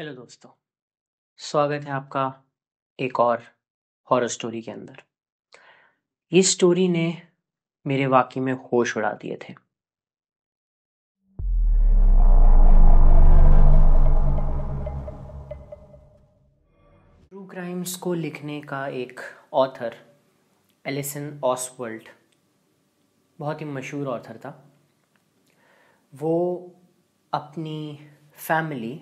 Hello दोस्तों, स्वागत है आपका एक और हॉरर स्टोरी के अंदर। ये स्टोरी ने मेरे वाकई में होश उड़ा दिए थे। ट्रू क्राइम्स को लिखने का एक ऑथर एलिसन ऑसवर्ल्ड बहुत ही मशहूर ऑथर था। वो अपनी फैमिली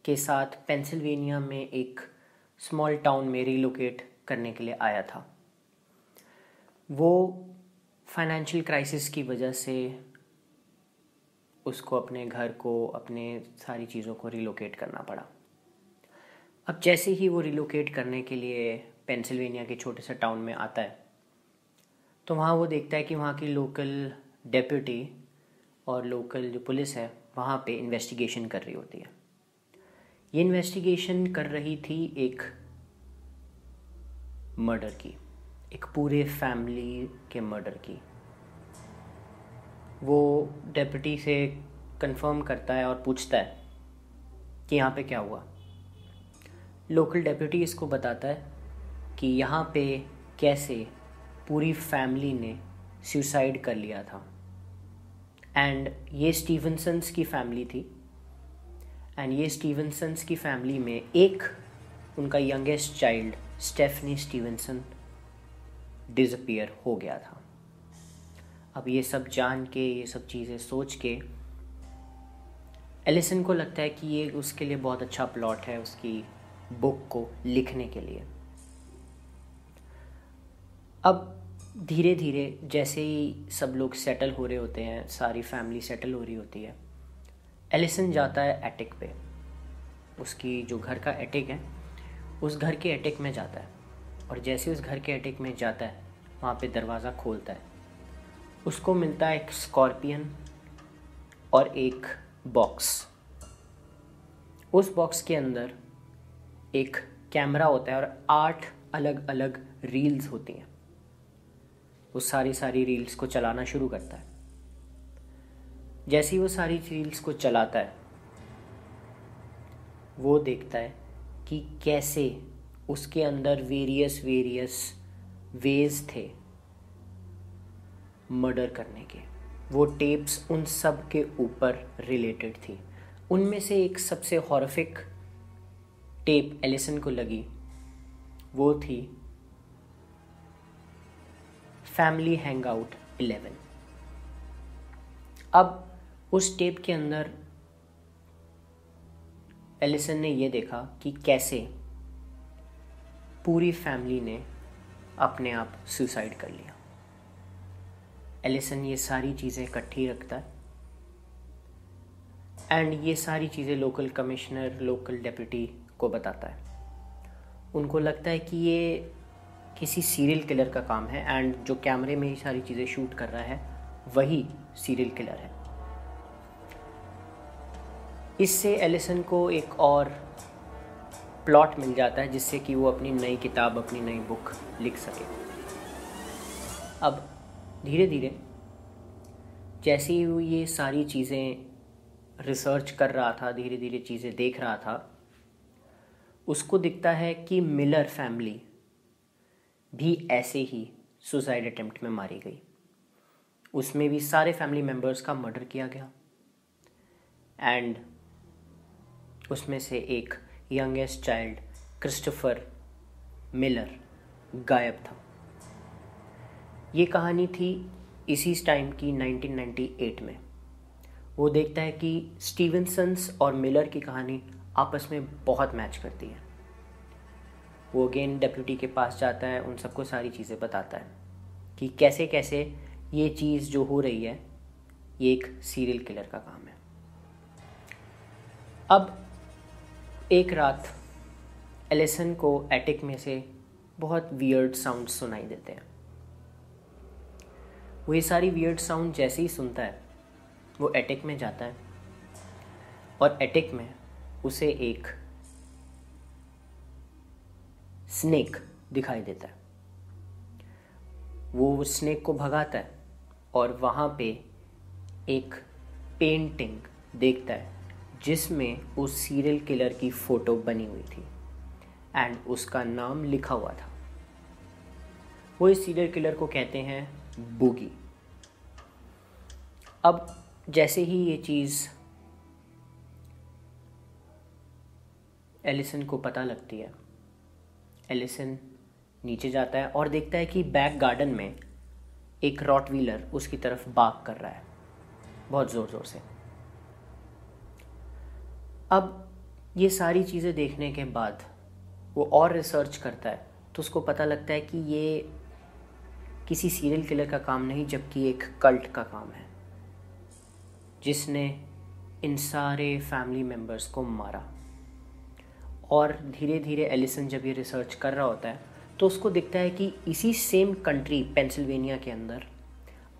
के साथ पेंसिल्वेनिया में एक स्मॉल टाउन में रिलोकेट करने के लिए आया था। वो फाइनेंशियल क्राइसिस की वजह से उसको अपने घर को, अपने सारी चीज़ों को रिलोकेट करना पड़ा। अब जैसे ही वो रिलोकेट करने के लिए पेंसिल्वेनिया के छोटे से टाउन में आता है, तो वहाँ वो देखता है कि वहाँ की लोकल डेप्यूटी और लोकल जो पुलिस है वहाँ पे इन्वेस्टिगेशन कर रही होती है। ये इन्वेस्टिगेशन कर रही थी एक मर्डर की, एक पूरे फैमिली के मर्डर की। वो डेप्यूटी से कंफर्म करता है और पूछता है कि यहाँ पे क्या हुआ। लोकल डेप्यूटी इसको बताता है कि यहाँ पे कैसे पूरी फैमिली ने सुसाइड कर लिया था। एंड ये स्टीवनसन्स की फैमिली थी। एंड ये स्टीवनसन्स की फैमिली में एक उनका youngest child Stephanie Stevenson disappear हो गया था। अब ये सब जान के, ये सब चीज़ें सोच के एलिसन को लगता है कि ये उसके लिए बहुत अच्छा प्लॉट है उसकी बुक को लिखने के लिए। अब धीरे धीरे जैसे ही सब लोग सेटल हो रहे होते हैं, सारी फैमिली सेटल हो रही होती है, एलिसन जाता है एटिक पे। उसकी जो घर का एटिक है, उस घर के एटिक में जाता है। और जैसे उस घर के एटिक में जाता है, वहाँ पे दरवाज़ा खोलता है। उसको मिलता है एक स्कॉर्पियन और एक बॉक्स। उस बॉक्स के अंदर एक कैमरा होता है और 8 अलग अलग रील्स होती हैं। वो सारी रील्स को चलाना शुरू करता है। जैसे ही वो सारी रील्स को चलाता है, वो देखता है कि कैसे उसके अंदर वेरियस वेज थे मर्डर करने के। वो टेप्स उन सब के ऊपर रिलेटेड थी। उनमें से एक सबसे हॉरिफिक टेप एलिसन को लगी, वो थी फैमिली हैंगआउट 11। अब उस टेप के अंदर एलिसन ने ये देखा कि कैसे पूरी फैमिली ने अपने आप सुसाइड कर लिया। एलिसन ये सारी चीज़ें इकट्ठी रखता है एंड ये सारी चीज़ें लोकल कमिश्नर, लोकल डेप्यूटी को बताता है। उनको लगता है कि ये किसी सीरियल किलर का काम है एंड जो कैमरे में ये सारी चीज़ें शूट कर रहा है वही सीरियल किलर है। इससे एलिसन को एक और प्लॉट मिल जाता है जिससे कि वो अपनी नई किताब, अपनी नई बुक लिख सके। अब धीरे धीरे जैसे ही वो ये सारी चीज़ें रिसर्च कर रहा था, धीरे धीरे चीज़ें देख रहा था, उसको दिखता है कि मिलर फैमिली भी ऐसे ही सुसाइड अटेम्प्ट में मारी गई। उसमें भी सारे फैमिली मेम्बर्स का मर्डर किया गया एंड उसमें से एक यंगेस्ट चाइल्ड क्रिस्टोफर मिलर गायब था। ये कहानी थी इसी टाइम की 1998 में। वो देखता है कि स्टीवनसन्स और मिलर की कहानी आपस में बहुत मैच करती है। वो अगेन डेप्यूटी के पास जाता है, उन सबको सारी चीज़ें बताता है कि कैसे कैसे ये चीज़ जो हो रही है ये एक सीरियल किलर का काम है। अब एक रात एलिसन को एटिक में से बहुत वियर्ड साउंड सुनाई देते हैं। वो ये सारी वियर्ड साउंड जैसे ही सुनता है, वो एटिक में जाता है और एटिक में उसे एक स्नेक दिखाई देता है। वो स्नेक को भगाता है और वहाँ पे एक पेंटिंग देखता है जिसमें उस सीरियल किलर की फ़ोटो बनी हुई थी एंड उसका नाम लिखा हुआ था। वो इस सीरियल किलर को कहते हैं बूगी। अब जैसे ही ये चीज़ एलिसन को पता लगती है, एलिसन नीचे जाता है और देखता है कि बैक गार्डन में एक रॉटवीलर उसकी तरफ बार्क कर रहा है बहुत ज़ोर ज़ोर से। अब ये सारी चीज़ें देखने के बाद वो और रिसर्च करता है तो उसको पता लगता है कि ये किसी सीरियल किलर का काम नहीं जबकि एक कल्ट का काम है जिसने इन सारे फैमिली मेम्बर्स को मारा। और धीरे धीरे एलिसन जब ये रिसर्च कर रहा होता है तो उसको दिखता है कि इसी सेम कंट्री पेंसिल्वेनिया के अंदर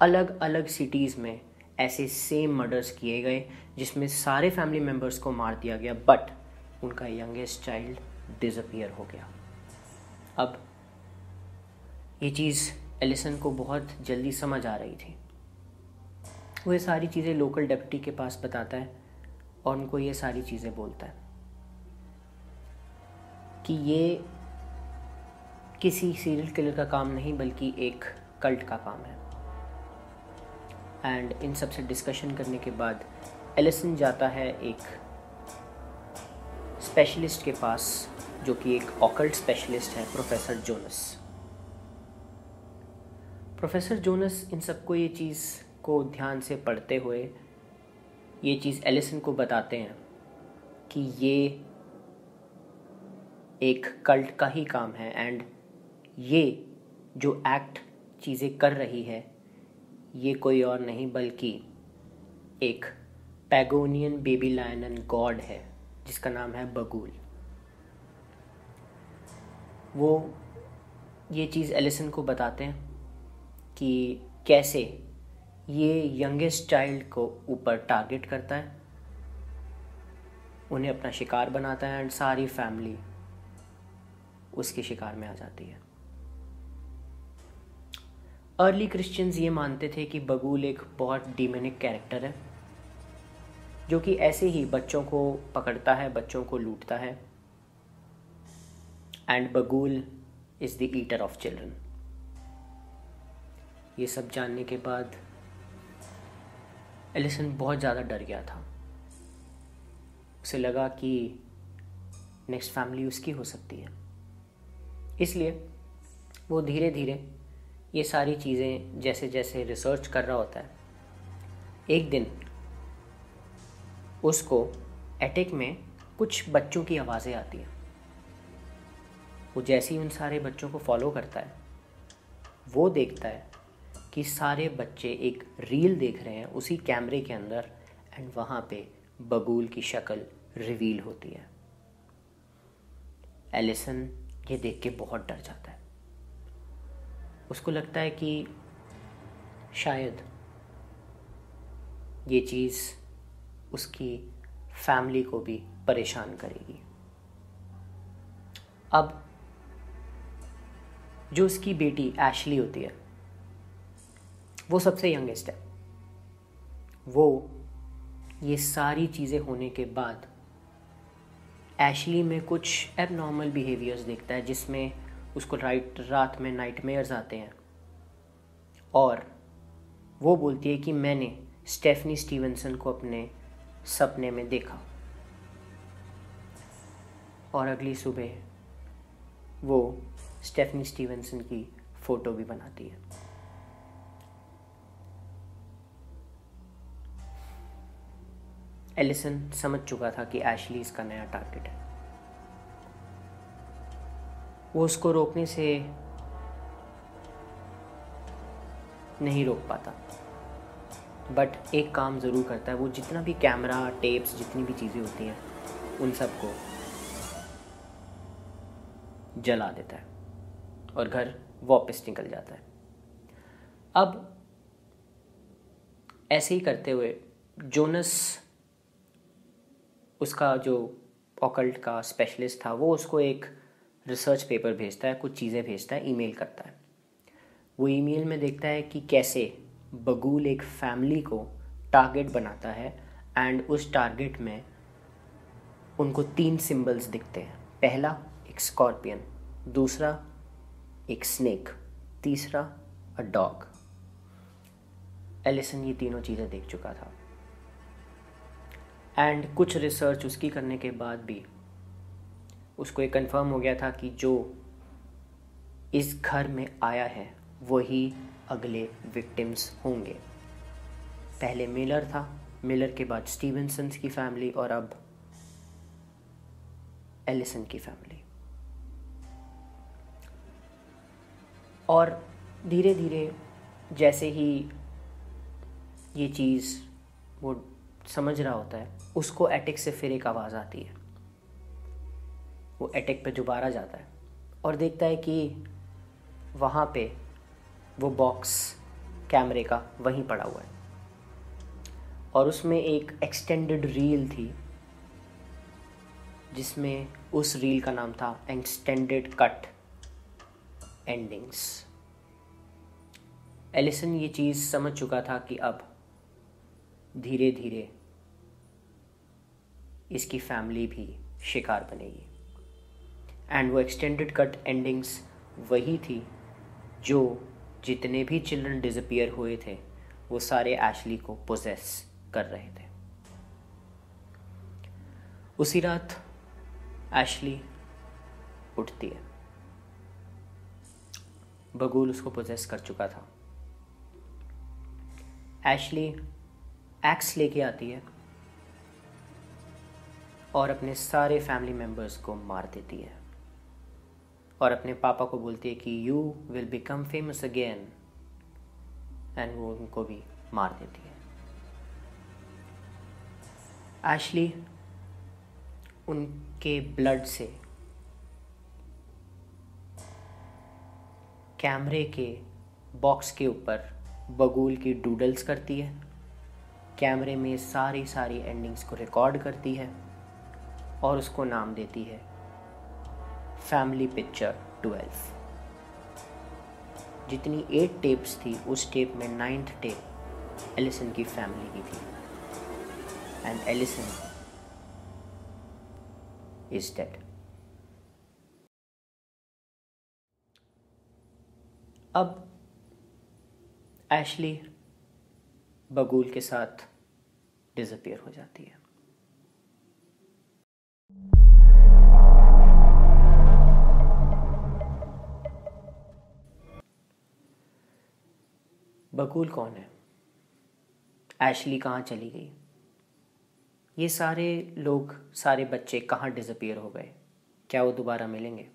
अलग अलग सिटीज़ में ऐसे सेम मर्डर्स किए गए जिसमें सारे फैमिली मेम्बर्स को मार दिया गया, बट उनका यंगेस्ट चाइल्ड डिसअपीयर हो गया। अब ये चीज़ एलिसन को बहुत जल्दी समझ आ रही थी। वो ये सारी चीज़ें लोकल डेप्यूटी के पास बताता है और उनको ये सारी चीज़ें बोलता है कि ये किसी सीरियल किलर का काम नहीं बल्कि एक कल्ट का काम है। एंड इन सब से डिस्कशन करने के बाद एलिसन जाता है एक स्पेशलिस्ट के पास जो कि एक ऑकल्ट स्पेशलिस्ट है, प्रोफेसर जोनस। प्रोफेसर जोनस इन सबको ये चीज़ को ध्यान से पढ़ते हुए ये चीज़ एलिसन को बताते हैं कि ये एक कल्ट का ही काम है एंड ये जो एक्ट चीज़ें कर रही है ये कोई और नहीं बल्कि एक पैगोनियन बेबीलोनियन गॉड है जिसका नाम है बगुल। वो ये चीज़ एलिसन को बताते हैं कि कैसे ये यंगेस्ट चाइल्ड को ऊपर टारगेट करता है, उन्हें अपना शिकार बनाता है एंड सारी फैमिली उसके शिकार में आ जाती है। अर्ली क्रिश्चियंस ये मानते थे कि बगुल एक बहुत डीमोनिक कैरेक्टर है जो कि ऐसे ही बच्चों को पकड़ता है, बच्चों को लूटता है and Bagul is the eater of children. ये सब जानने के बाद एलिसन बहुत ज़्यादा डर गया था। उसे लगा कि नेक्स्ट फैमिली उसकी हो सकती है, इसलिए वो धीरे धीरे ये सारी चीज़ें जैसे जैसे रिसर्च कर रहा होता है, एक दिन उसको एटेक में कुछ बच्चों की आवाज़ें आती हैं। वो जैसे ही उन सारे बच्चों को फॉलो करता है वो देखता है कि सारे बच्चे एक रील देख रहे हैं उसी कैमरे के अंदर एंड वहाँ पे बगुल की शक्ल रिवील होती है। एलिसन ये देख के बहुत डर जाता है। उसको लगता है कि शायद ये चीज़ उसकी फैमिली को भी परेशान करेगी। अब जो उसकी बेटी एशली होती है वो सबसे यंगेस्ट है। वो ये सारी चीज़ें होने के बाद एशली में कुछ एबनॉर्मल बिहेवियर्स देखता है जिसमें उसको रात में नाइटमेयर्स आते हैं और वो बोलती है कि मैंने स्टेफनी स्टीवनसन को अपने सपने में देखा। और अगली सुबह वो स्टेफनी स्टीवनसन की फ़ोटो भी बनाती है। एलिसन समझ चुका था कि एशली इसका नया टारगेट है। वो उसको रोकने से नहीं रोक पाता, बट एक काम ज़रूर करता है। वो जितना भी कैमरा, टेप्स, जितनी भी चीज़ें होती हैं उन सबको जला देता है और घर वापस निकल जाता है। अब ऐसे ही करते हुए जोनस, उसका जो ऑकल्ट का स्पेशलिस्ट था, वो उसको एक रिसर्च पेपर भेजता है, कुछ चीज़ें भेजता है, ईमेल करता है। वो ईमेल में देखता है कि कैसे बगुल एक फैमिली को टारगेट बनाता है एंड उस टारगेट में उनको 3 सिंबल्स दिखते हैं। पहला एक स्कॉर्पियन, दूसरा एक स्नेक, तीसरा अ डॉग। एलिसन ये तीनों चीज़ें देख चुका था एंड कुछ रिसर्च उसकी करने के बाद भी उसको ये कंफर्म हो गया था कि जो इस घर में आया है वही अगले विक्टिम्स होंगे। पहले मिलर था, मिलर के बाद स्टीवेंसन्स की फैमिली और अब एलिसन की फैमिली। और धीरे धीरे जैसे ही ये चीज़ वो समझ रहा होता है, उसको एटिक से फिर एक आवाज़ आती है। वो एटिक पे दोबारा जाता है और देखता है कि वहाँ पे वो बॉक्स कैमरे का वहीं पड़ा हुआ है और उसमें एक एक्सटेंडेड रील थी जिसमें उस रील का नाम था एक्सटेंडेड कट एंडिंग्स। एलिसन ये चीज़ समझ चुका था कि अब धीरे धीरे इसकी फैमिली भी शिकार बनेगी एंड वो एक्सटेंडेड कट एंडिंग्स वही थी जो जितने भी चिल्ड्रन डिसअपीयर हुए थे वो सारे एशली को पोजेस कर रहे थे। उसी रात एशली उठती है, बगुल उसको पोजेस कर चुका था। एशली एक्स लेके आती है और अपने सारे फैमिली मेम्बर्स को मार देती है और अपने पापा को बोलती है कि you will become famous again and वो उनको भी मार देती है। एशली उनके ब्लड से कैमरे के बॉक्स के ऊपर बगुल की डूडल्स करती है, कैमरे में सारी एंडिंग्स को रिकॉर्ड करती है और उसको नाम देती है फैमिली पिक्चर 12। जितनी 8 टेप्स थी उस टेप में 9th टेप एलिसन की फैमिली की थी एंड एलिसन इज डेड। अब एशली बगुल के साथ डिसअपीयर हो जाती है। बगुल कौन है? एशली कहाँ चली गई? ये सारे लोग, सारे बच्चे कहाँ डिसअपीयर हो गए? क्या वो दोबारा मिलेंगे?